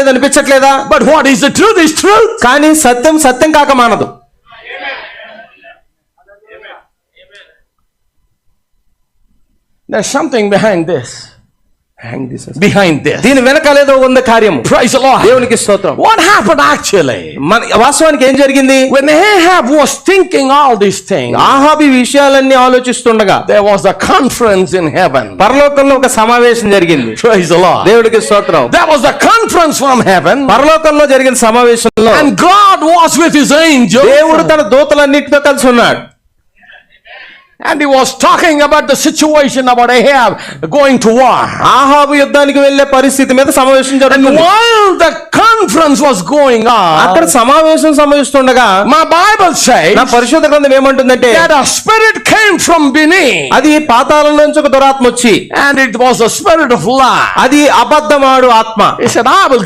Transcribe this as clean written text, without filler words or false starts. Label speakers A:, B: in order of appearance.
A: లేదు అనిపించట్లేదా?
B: But what is the truth is truth.
A: కానీ సత్యం సత్యం కాక మానదు.
B: There's something behind this.
A: Behind this. దీని వెనకాలేదో ఉంది కార్యము.
B: Praise the Lord.
A: దేవునికి స్తోత్రం.
B: What happened actually?
A: వాస్తవానికి ఏం జరిగింది?
B: When Ahab was thinking all these things,
A: ఆహాబు ఈ విషయాలన్నీ ఆలోచిస్తుండగా
B: there was a conference in heaven.
A: పరలోకంలో ఒక సమావేశం జరిగింది.
B: Praise the Lord.
A: దేవునికి స్తోత్రం.
B: There was a conference from heaven.
A: పరలోకంలో జరిగిన సమావేశంలో
B: And God was with his angels.
A: దేవుడు తన దూతలన్నిటితో కలిసి ఉన్నాడు.
B: And he was talking about the situation about Ahab going to war.
A: ఆహాబు యుద్ధానికి వెళ్ళే పరిస్థితి మీద సమావేశం
B: And
A: జరుగుతుంది.
B: while the conference was going
A: అక్కడ
B: on,
A: సమావేశం సంభవిస్తుండగా
B: my Bible says
A: నా పరిశుద్ధ గ్రంథం ఏమంటుందంటే
B: that a spirit came from beneath.
A: అది పాతాళం నుంచి ఒక దురాత్మ వచ్చి
B: And it was a spirit of lie.
A: అది అబద్ధమాడు ఆత్మ.
B: He said, I will